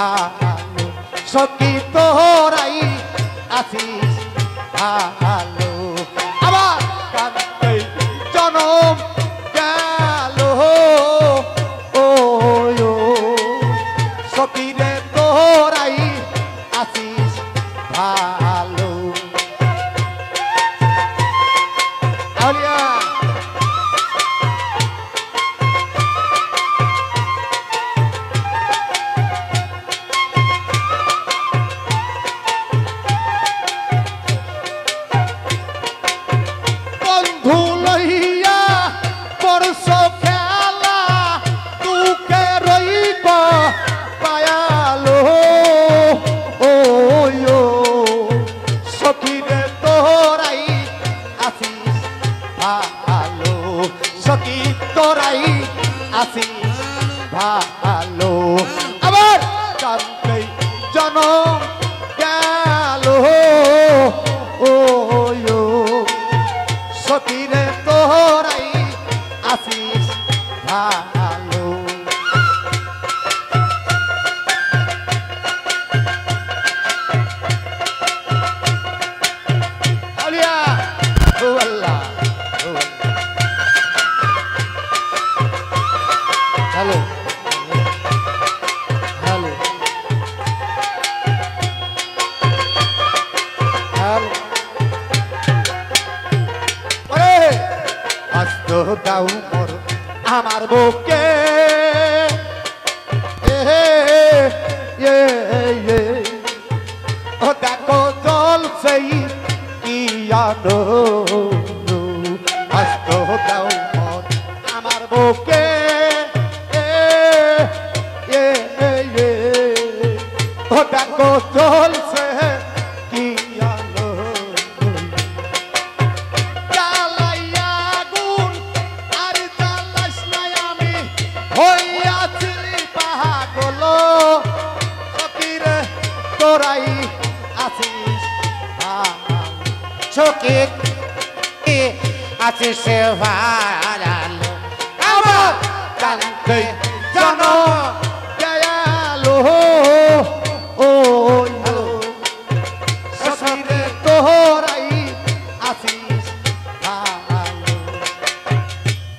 ভালো সখী তোরাই আসিস ভালো আবার কান্দে জনম গেল ও সখী রে তোরাই আসিস ভালো আলিয়া সখী তোরাই আসিস ভালো আবার কান্দে জনম গেল ও সখী রে তোরাই আসিস ভালো আলিয়া ও আল্লাহ হ্যালো হ্যালো হ্যালো আস্ত দাও মোর আমার বুকে ও দেখো জলছেই কি আনো আস্ত দাও মোর আমার বুকে দেখো চলছে কি আলো জ্বালাইয়া আগুন আর জ্বালাস নাই আমি হইয়াছি পাগল সখী রে তোরাই আসিস সখী আসিস ভালো আবার কান্দে জনম গেল ও সখী রে তোরাই আসিস ভালো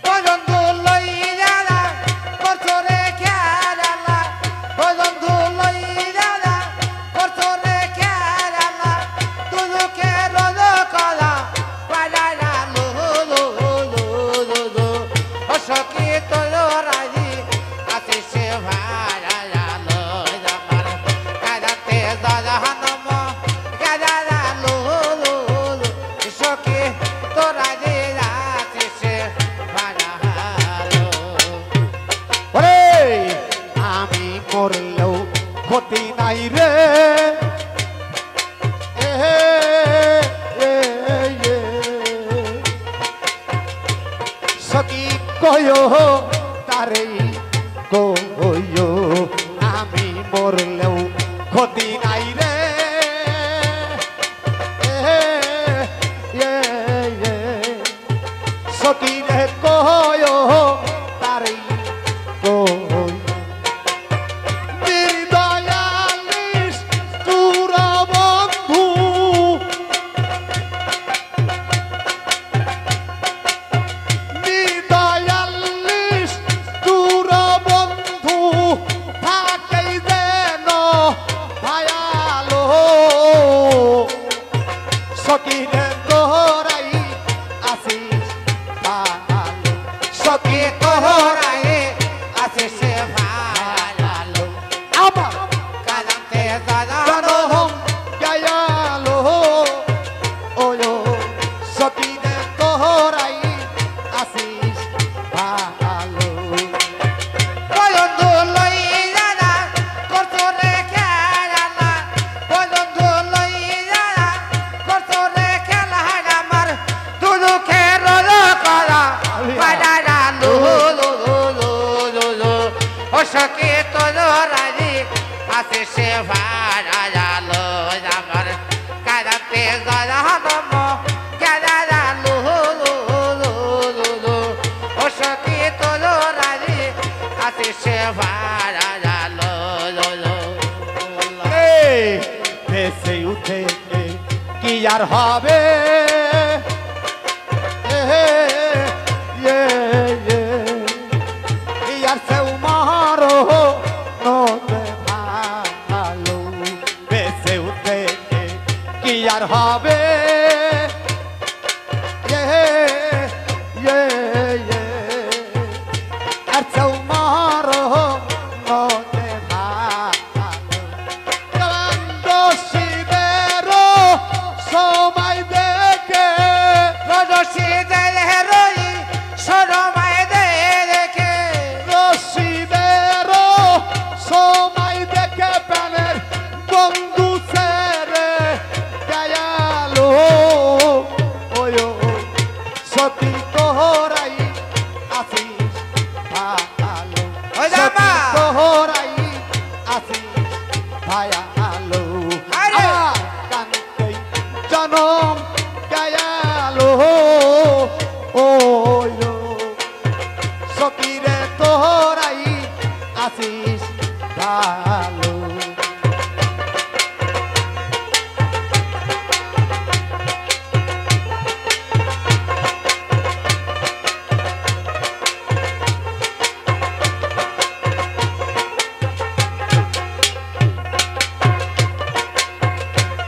বন্ধু লইয়া করছরে খেলা বন্ধু লইয়া করছরে খেলা তুলুকে রোজ কলা পালা লো লো লো লো লো সখী তোরাই আসিস ভালো আমার কাদাতে জাহানম কাদা লো লো লো সখী তোরাই আসিস ভালো ওরে আমি করলেও ক্ষতি নাই রে সখী কয়ো তারে কয়ো আমি মরলেও ক্ষতি নাই রে সখী রে কয়ো তারে কয়ো নির্দয়ালিস তোর বন্ধু নির্দয়ালিস তোর বন্ধু থাকেই যেন ভায়ালো সখী রে তোরাই আসিস ভালো সখী তোরাই আসিস ভালো আবার কাদাতে জাহানম জনম গেল ও সখী রে তোরাই আসিস ভালো বন্ধু লইয়া করছরে খেলা বন্ধু লইয়া করছরে খেলা বেঁচে উঠে কি আর হবে ইয়ার সেও মারো নতে ভালো বেঁচে উঠে কি আর হবে আর সেও মারো নতে ভালো শিবেরও সময় দেখে রশিদের রই সরমায় দেখে শিবেরও সময় দেখে প্রাণের বন্ধু ছেড়ে গেলো ওই সতী তোহরাই আসিস ভালো ওই জামা। সতী তোহরাই আসিস ভালো আরে। আমার কান্তে জনম গেলো ওই সতীরে তোহরাই আসিস ভালো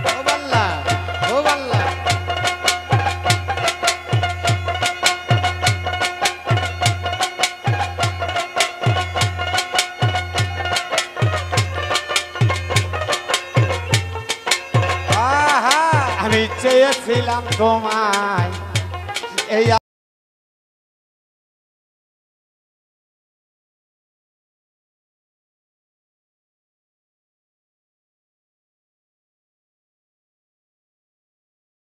ও বাল্লা ও বাল্লা আহা আমি চেয়েছিলাম তোমায় এই